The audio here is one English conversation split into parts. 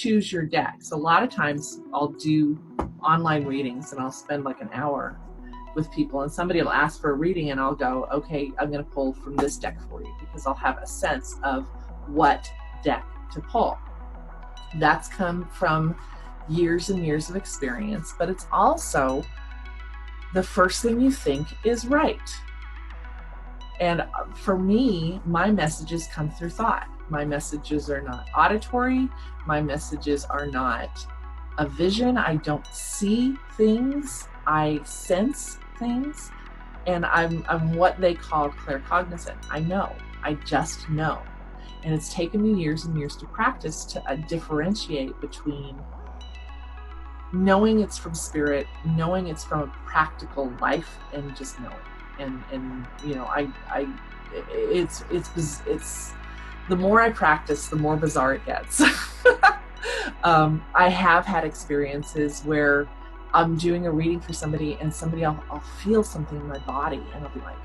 choose your decks. A lot of times I'll do online readings and I'll spend like an hour with people, and somebody will ask for a reading and I'll go, okay, I'm going to pull from this deck for you, because I'll have a sense of what deck to pull. That's come from years and years of experience, but it's also the first thing you think is right. And for me, my messages come through thought. My messages are not auditory. My messages are not a vision. I don't see things. I sense things. And I'm what they call claircognizant. I know. I just know. And it's taken me years and years to practice to differentiate between knowing it's from spirit, knowing it's from a practical life, and just knowing. And you know, it's the more I practice, the more bizarre it gets. I have had experiences where I'm doing a reading for somebody, and I'll feel something in my body, and I'll be like,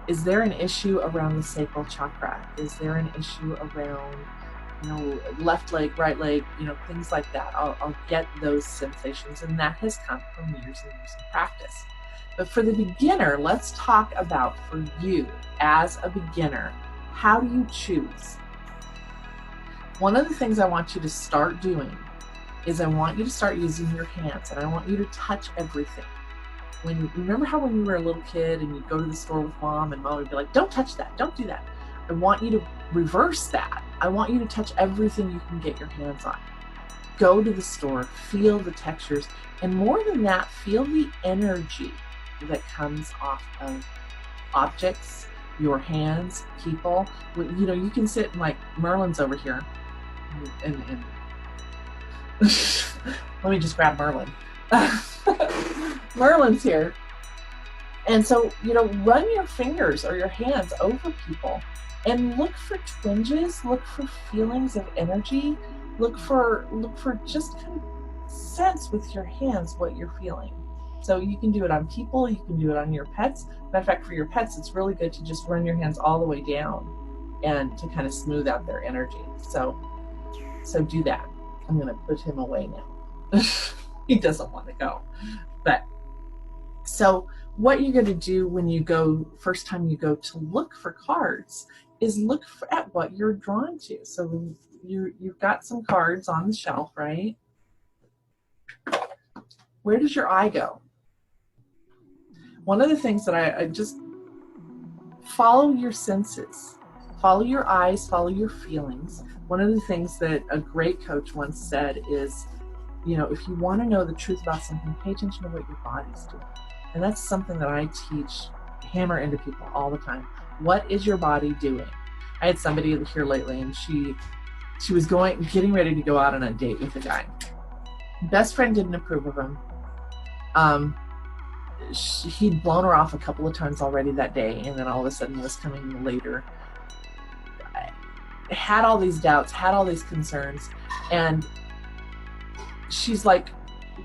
is there an issue around the sacral chakra? Is there an issue around, you know, left leg, right leg, you know, things like that? I'll get those sensations, and that has come from years and years of practice. But for the beginner, let's talk about, for you as a beginner, how do you choose? One of the things I want you to start doing is I want you to start using your hands, and I want you to touch everything. Remember how when you were a little kid and you'd go to the store with mom, and mom would be like, don't touch that, don't do that. I want you to reverse that. I want you to touch everything you can get your hands on. Go to the store, feel the textures, and more than that, feel the energy that comes off of objects, your hands, people. You know, you can sit and, like, Merlin's over here, and let me just grab Merlin. Merlin's here. And so, you know, run your fingers or your hands over people and look for twinges, look for feelings of energy, look for just kind of sense with your hands what you're feeling. So you can do it on people, you can do it on your pets. Matter of fact, for your pets, it's really good to just run your hands all the way down and to kind of smooth out their energy. So do that. I'm going to put him away now. He doesn't want to go. But so what you're going to do when you go, first time you go to look for cards, is look at what you're drawn to. So you've got some cards on the shelf, right? Where does your eye go? One of the things that I just follow your senses, follow your eyes, follow your feelings. One of the things that a great coach once said is, you know, if you want to know the truth about something, pay attention to what your body's doing. And that's something that I hammer into people all the time. What is your body doing? I had somebody here lately, and she was getting ready to go out on a date with a guy. Best friend didn't approve of him. He'd blown her off a couple of times already that day, and then all of a sudden was coming later. I had all these doubts, had all these concerns, and she's like,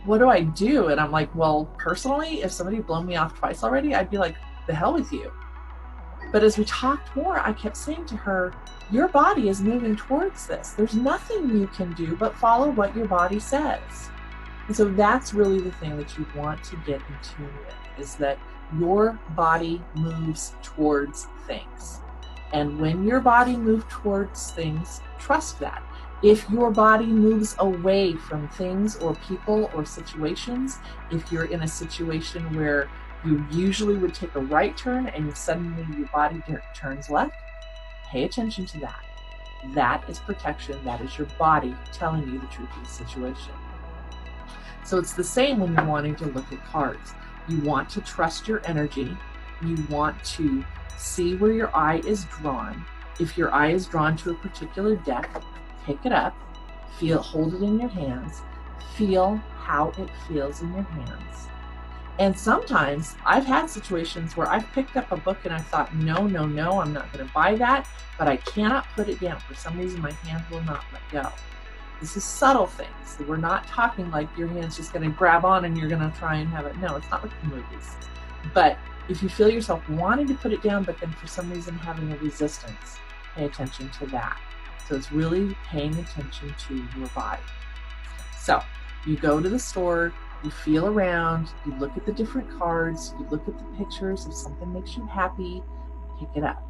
what do I do? And I'm like, well, personally, if somebody had blown me off twice already, I'd be like, the hell with you. But as we talked more, I kept saying to her, your body is moving towards this. There's nothing you can do but follow what your body says. And so that's really the thing that you want to get in tune with, is that your body moves towards things. And when your body moves towards things, trust that. If your body moves away from things or people or situations, if you're in a situation where you usually would take a right turn and suddenly your body turns left, pay attention to that. That is protection. That is your body telling you the truth of the situation. So it's the same when you're wanting to look at cards. You want to trust your energy. You want to see where your eye is drawn. If your eye is drawn to a particular deck, pick it up, hold it in your hands, feel how it feels in your hands. And sometimes I've had situations where I've picked up a book and I thought, no, I'm not going to buy that, but I cannot put it down. For some reason, my hand will not let go. This is subtle things. We're not talking like your hand's just going to grab on and you're going to try and have it. No, it's not like the movies. But if you feel yourself wanting to put it down, but then for some reason having a resistance, pay attention to that. So it's really paying attention to your body. So you go to the store, you feel around, you look at the different cards, you look at the pictures. If something makes you happy, pick it up.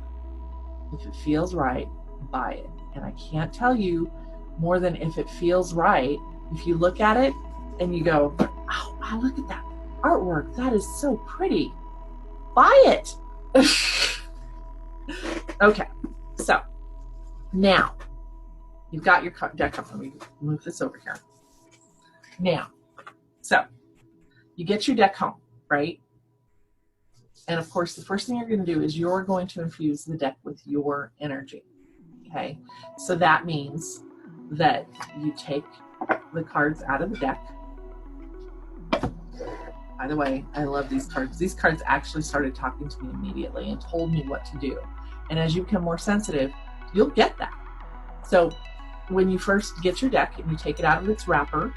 If it feels right, buy it. And I can't tell you more than if it feels right. If you look at it and you go, oh, wow, look at that artwork. That is so pretty. Buy it. Okay, so now you've got your deck up. Let me move this over here. Now, so you get your deck home, right? And of course, the first thing you're going to do is you're going to infuse the deck with your energy. Okay, so that means that you take the cards out of the deck. By the way, I love these cards. These cards actually started talking to me immediately and told me what to do. And as you become more sensitive, you'll get that. So when you first get your deck and you take it out of its wrapper,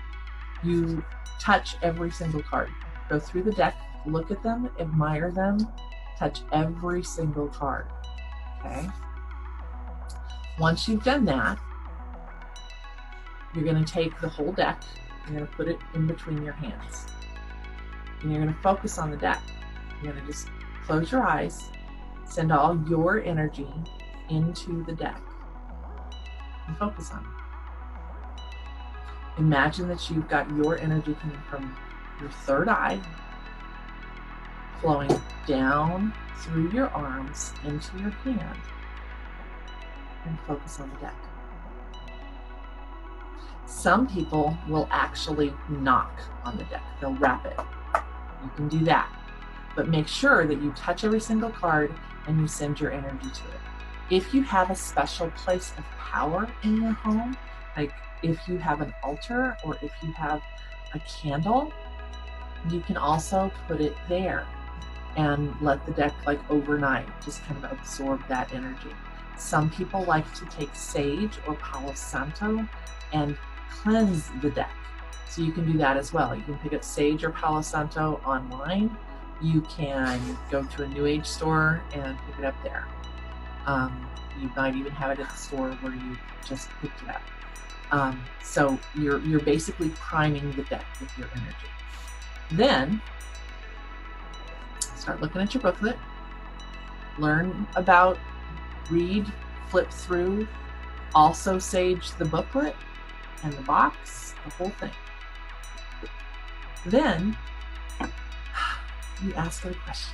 you touch every single card. Go through the deck, look at them, admire them, touch every single card. Okay? Once you've done that, you're going to take the whole deck, you're going to put it in between your hands. And you're going to focus on the deck. You're going to just close your eyes, send all your energy into the deck, and focus on it. Imagine that you've got your energy coming from your third eye, flowing down through your arms into your hand, and focus on the deck. Some people will actually knock on the deck. They'll rap it. You can do that. But make sure that you touch every single card and you send your energy to it. If you have a special place of power in your home, like if you have an altar or if you have a candle, you can also put it there and let the deck like overnight just kind of absorb that energy. Some people like to take sage or Palo Santo and cleanse the deck. So you can do that as well. You can pick up sage or Palo Santo online. You can go to a New Age store and pick it up there. You might even have it at the store where you just picked it up. So you're basically priming the deck with your energy. Then start looking at your booklet. Learn about, read, flip through, also sage the booklet and the box, the whole thing. Then you ask it a question.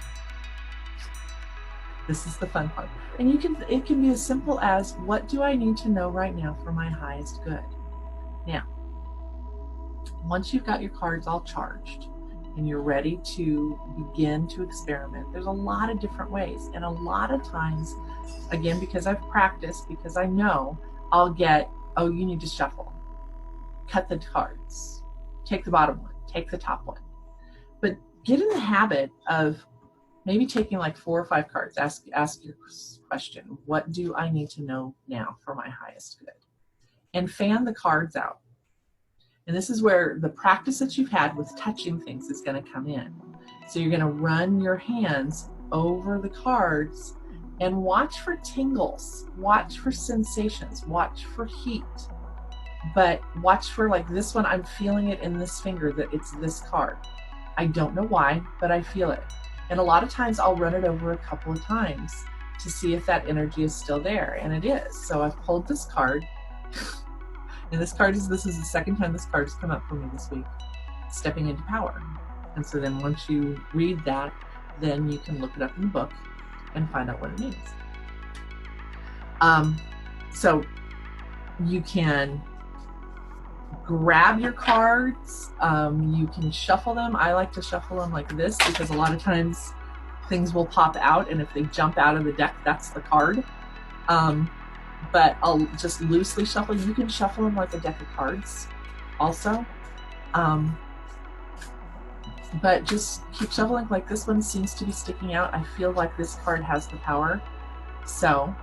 This is the fun part. And it can be as simple as, what do I need to know right now for my highest good? Now, once you've got your cards all charged and you're ready to begin to experiment, there's a lot of different ways. And a lot of times, again, because I've practiced, because I know, I'll get, oh, you need to shuffle. Cut the cards. Take the bottom one. Take the top one. But get in the habit of maybe taking like 4 or 5 cards. Ask your question. What do I need to know now for my highest good? And fan the cards out. And this is where the practice that you've had with touching things is going to come in. So you're going to run your hands over the cards and watch for tingles. Watch for sensations. Watch for heat. But watch for, like, this one, I'm feeling it in this finger that it's this card. I don't know why, but I feel it. And a lot of times I'll run it over a couple of times to see if that energy is still there, and it is. So I've pulled this card, and this is the second time this card has come up for me this week, stepping into power. And so then once you read that, then you can look it up in the book and find out what it means. So you can grab your cards, you can shuffle them. I like to shuffle them like this because a lot of times things will pop out, and if they jump out of the deck, that's the card. But I'll just loosely shuffle. You can shuffle them like a deck of cards also. But just keep shuffling. Like this one seems to be sticking out. I feel like this card has the power. So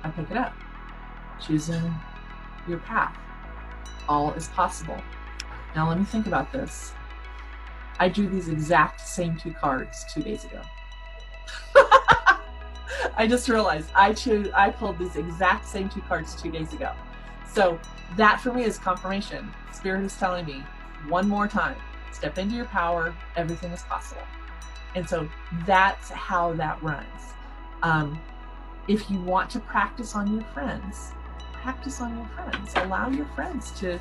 I pick it up, choosing your path. All is possible. Now let me think about this. I drew these exact same 2 cards 2 days ago. I just realized I pulled these exact same 2 cards 2 days ago. So that for me is confirmation. Spirit is telling me one more time, step into your power, everything is possible. And so that's how that runs. If you want to practice on your friends, practice on your friends. Allow your friends to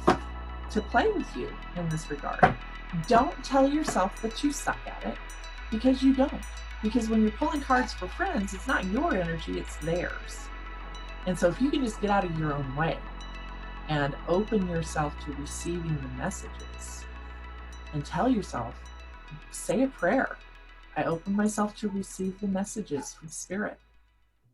play with you in this regard. Don't tell yourself that you suck at it, because you don't. Because when you're pulling cards for friends, it's not your energy, it's theirs. And so if you can just get out of your own way and open yourself to receiving the messages and tell yourself, say a prayer. I open myself to receive the messages from Spirit.